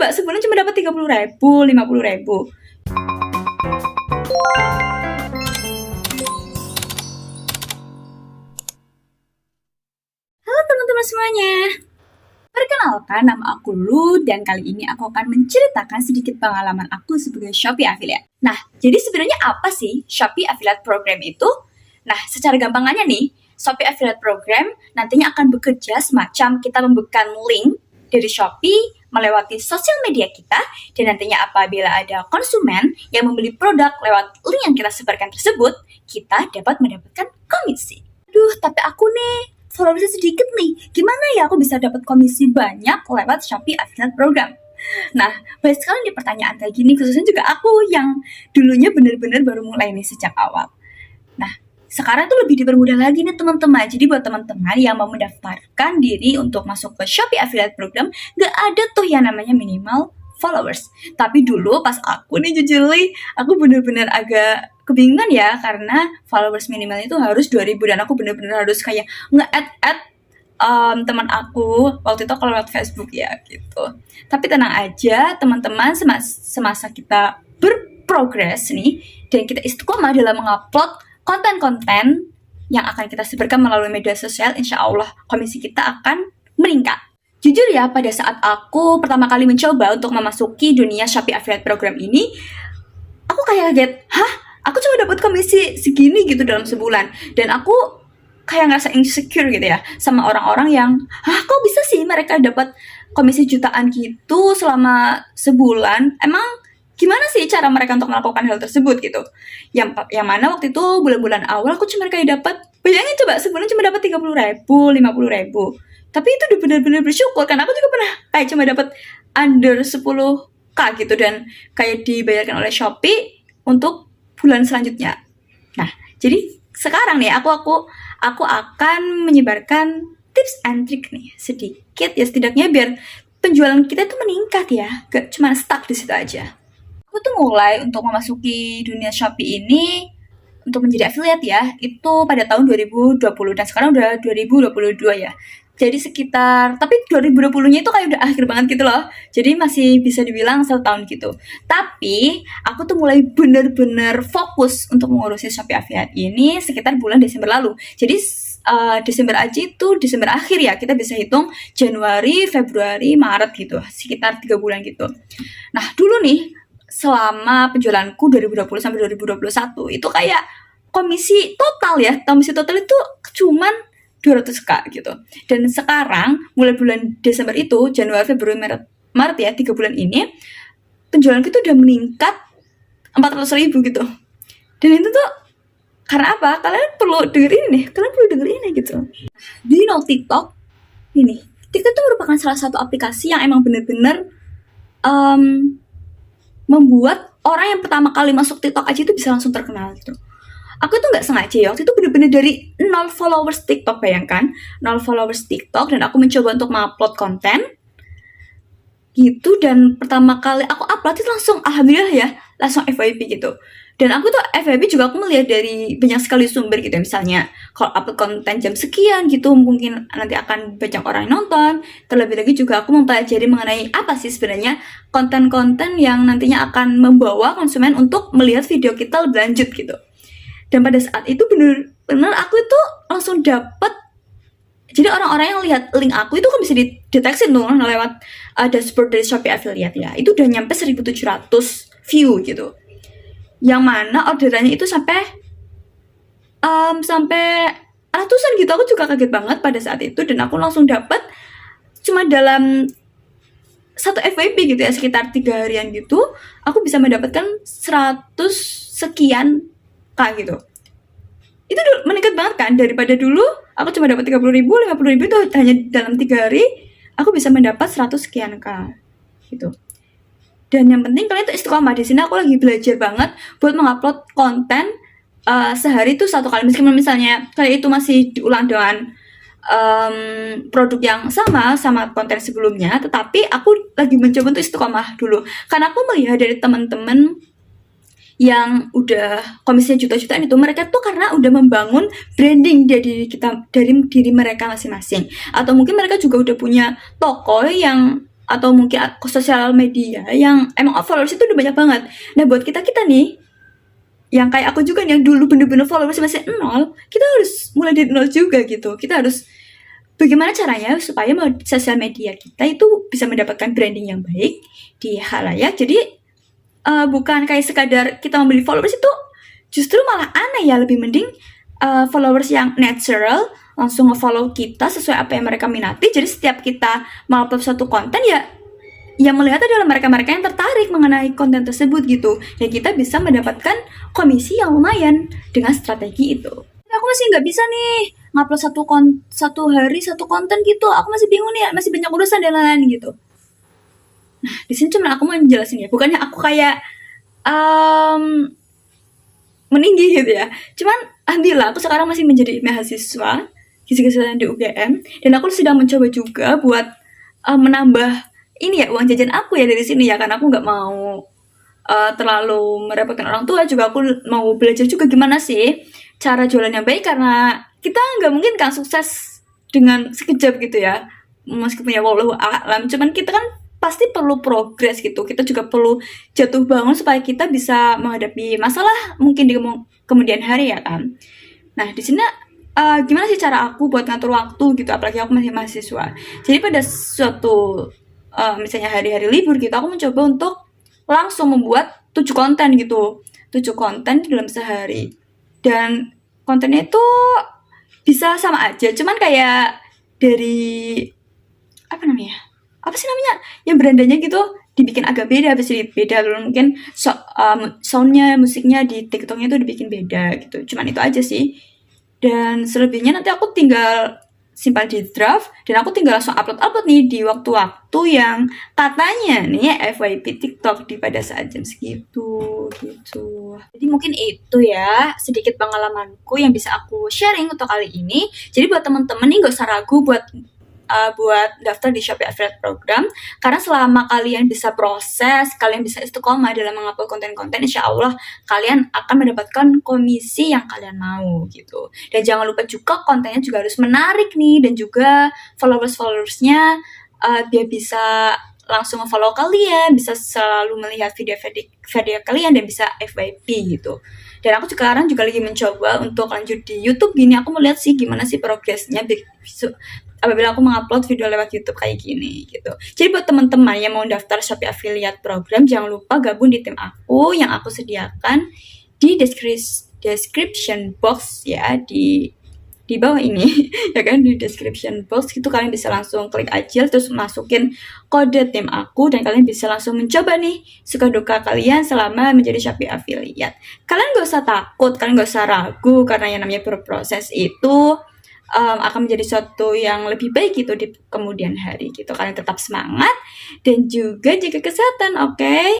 coba sebulan cuma dapat 30.000, 50.000. Halo teman-teman semuanya. Perkenalkan, nama aku Lu, dan kali ini aku akan menceritakan sedikit pengalaman aku sebagai Shopee Affiliate. Nah, jadi sebenarnya apa sih Shopee Affiliate Program itu? Nah, secara gampangannya nih, Shopee Affiliate Program nantinya akan bekerja semacam kita memberikan link dari Shopee melewati sosial media kita, dan nantinya apabila ada konsumen yang membeli produk lewat link yang kita sebarkan tersebut, kita dapat mendapatkan komisi. Aduh, tapi aku nih followersnya sedikit nih, gimana ya aku bisa dapat komisi banyak lewat Shopee Affiliate Program? Nah, banyak sekali nih pertanyaan kayak gini, khususnya juga aku yang dulunya bener-bener baru mulai nih sejak awal. Nah, sekarang tuh lebih dipermudah lagi nih teman-teman. Jadi buat teman-teman yang mau mendaftarkan diri untuk masuk ke Shopee Affiliate Program, gak ada tuh yang namanya minimal followers. Tapi dulu pas aku nih jujur, aku bener-bener agak kebingungan ya, karena followers minimal itu harus 2.000, dan aku bener-bener harus kayak nge-add teman aku waktu itu kalau lewat Facebook ya gitu. Tapi tenang aja teman-teman, semasa kita berprogres nih dan kita istiqomah dalam mengupload konten-konten yang akan kita sebarkan melalui media sosial, insya Allah komisi kita akan meningkat. Jujur ya, pada saat aku pertama kali mencoba untuk memasuki dunia Shopee Affiliate Program ini, aku kayak kaget, aku cuma dapat komisi segini gitu dalam sebulan, dan aku kayak ngerasa insecure gitu ya sama orang-orang yang, kok bisa sih mereka dapat komisi jutaan gitu selama sebulan? Emang gimana sih cara mereka untuk melakukan hal tersebut gitu? Yang mana waktu itu bulan-bulan awal aku cuma kayak dapat, bayangin coba sebulan cuma dapat 30.000, 50.000. Tapi itu udah benar-benar bersyukur, karena aku juga pernah kayak cuma dapat under 10k gitu, dan kayak dibayarkan oleh Shopee untuk bulan selanjutnya. Nah, jadi sekarang nih aku akan menyebarkan tips and trick nih sedikit ya, setidaknya biar penjualan kita tuh meningkat ya, gak cuma stuck di situ aja. Aku tuh mulai untuk memasuki dunia Shopee ini untuk menjadi affiliate ya, itu pada tahun 2020, dan sekarang udah 2022 ya. Jadi sekitar, tapi 2020-nya itu kayak udah akhir banget gitu loh. Jadi masih bisa dibilang 1 tahun gitu. Tapi aku tuh mulai bener-bener fokus untuk mengurusi Shopee Affiliate ini sekitar bulan Desember lalu. Jadi Desember aja itu, Desember akhir ya, kita bisa hitung Januari, Februari, Maret gitu, sekitar 3 bulan gitu. Nah dulu nih, selama penjualanku 2020 sampai 2021 itu kayak komisi total itu cuman 200k gitu. Dan sekarang mulai bulan Desember itu, Januari, Februari, Maret ya, 3 bulan ini penjualanku itu udah meningkat 400.000 gitu. Dan itu tuh karena apa? Kalian perlu denger ini gitu. Do you know TikTok? Ini TikTok itu merupakan salah satu aplikasi yang emang bener-bener membuat orang yang pertama kali masuk TikTok aja itu bisa langsung terkenal gitu. Aku tuh nggak sengaja ya, waktu itu bener-bener dari 0 followers TikTok, bayangkan 0 followers TikTok, dan aku mencoba untuk mengupload konten gitu, dan pertama kali aku upload itu langsung alhamdulillah ya, langsung FYP gitu. Dan aku tuh FYP juga aku melihat dari banyak sekali sumber gitu ya, misalnya kalau upload konten jam sekian gitu mungkin nanti akan banyak orang yang nonton. Terlebih lagi juga aku mempelajari mengenai apa sih sebenarnya konten-konten yang nantinya akan membawa konsumen untuk melihat video kita lebih lanjut gitu. Dan pada saat itu bener-bener aku itu langsung dapet. Jadi orang-orang yang lihat link aku itu kan bisa dideteksi tuh lewat dashboard dari Shopee Affiliate ya. Itu udah nyampe 1.700 view gitu. Yang mana orderannya itu sampai ratusan gitu. Aku juga kaget banget pada saat itu, dan aku langsung dapet cuma dalam 1 FYP gitu ya, sekitar 3 harian gitu, aku bisa mendapatkan 100 sekian gitu. Itu meningkat banget kan, daripada dulu aku cuma dapat 30.000, 50.000, itu hanya dalam 3 hari aku bisa mendapat 100 sekian gitu. Dan yang penting kalian tuh istiqomah. Di sini aku lagi belajar banget buat mengupload konten sehari itu 1 kali, meskipun misalnya kali itu masih diulang dengan produk yang sama konten sebelumnya, tetapi aku lagi mencoba untuk istiqomah dulu, karena aku melihat dari teman-teman yang udah komisinya juta-jutaan itu, mereka tuh karena udah membangun branding dari diri mereka masing-masing, atau mungkin mereka juga udah punya toko yang atau mungkin sosial media yang emang followers itu udah banyak banget. Nah buat kita nih yang kayak aku juga nih yang dulu bener-bener followers masih nol, kita harus mulai dari nol juga gitu. Kita harus bagaimana caranya supaya sosial media kita itu bisa mendapatkan branding yang baik di halayak. Jadi bukan kayak sekadar kita membeli followers itu justru malah aneh ya, lebih mending followers yang natural langsung nge-follow kita sesuai apa yang mereka minati. Jadi setiap kita mau upload suatu konten ya yang melihat adalah mereka-mereka yang tertarik mengenai konten tersebut gitu. Dan kita bisa mendapatkan komisi yang lumayan dengan strategi itu. Tapi aku masih nggak bisa nih ngupload satu hari satu konten gitu. Aku masih bingung nih, masih banyak urusan dan lain-lain gitu. Nah, di sini cuma aku mau jelasin ya. Bukannya aku kayak meninggi gitu ya. Cuman alhamdulillah aku sekarang masih menjadi mahasiswa fisika di UGM dan aku sedang mencoba juga buat menambah ini ya uang jajan aku ya dari sini ya, karena aku nggak mau terlalu merepotkan orang tua. Juga aku mau belajar juga gimana sih cara jualan yang baik, karena kita nggak mungkin kan sukses dengan sekejap gitu ya, meskipun ya wallahu a'lam. Cuman kita kan pasti perlu progres gitu. Kita juga perlu jatuh bangun supaya kita bisa menghadapi masalah mungkin di kemudian hari ya kan. Nah di sini gimana sih cara aku buat ngatur waktu gitu, apalagi aku masih mahasiswa. Jadi pada suatu misalnya hari-hari libur gitu, aku mencoba untuk langsung membuat 7 konten gitu, 7 konten dalam sehari. Dan kontennya itu bisa sama aja, cuman kayak dari apa namanya? Apa sih namanya? Yang berandanya gitu dibikin agak beda, sedikit beda dulu mungkin soundnya, musiknya di TikToknya itu dibikin beda gitu. Cuman itu aja sih. Dan selebihnya nanti aku tinggal simpan di draft dan aku tinggal langsung upload nih di waktu-waktu yang katanya nih FYP TikTok di pada saat jam segitu gitu. Jadi mungkin itu ya sedikit pengalamanku yang bisa aku sharing untuk kali ini. Jadi buat teman-teman nih gak usah ragu buat daftar di Shopee Affiliate Program, karena selama kalian bisa proses, kalian bisa istiqomah dalam mengupload konten-konten, insya Allah kalian akan mendapatkan komisi yang kalian mau gitu. Dan jangan lupa juga kontennya juga harus menarik nih, dan juga followers-followersnya dia bisa langsung follow kalian, bisa selalu melihat video kalian dan bisa FYP gitu. Dan aku sekarang juga lagi mencoba untuk lanjut di YouTube gini. Aku mau lihat sih gimana sih progresnya apabila aku mengupload video lewat YouTube kayak gini gitu. Jadi buat teman-teman yang mau daftar Shopee Affiliate Program, jangan lupa gabung di tim aku yang aku sediakan di description box ya, di bawah ini ya kan, di description box itu kalian bisa langsung klik aja terus masukin kode tim aku dan kalian bisa langsung mencoba nih suka duka kalian selama menjadi Shopee Affiliate. Kalian gak usah takut, kalian gak usah ragu, karena yang namanya berproses itu akan menjadi sesuatu yang lebih baik gitu di kemudian hari gitu. Kalian tetap semangat dan juga jaga kesehatan, oke?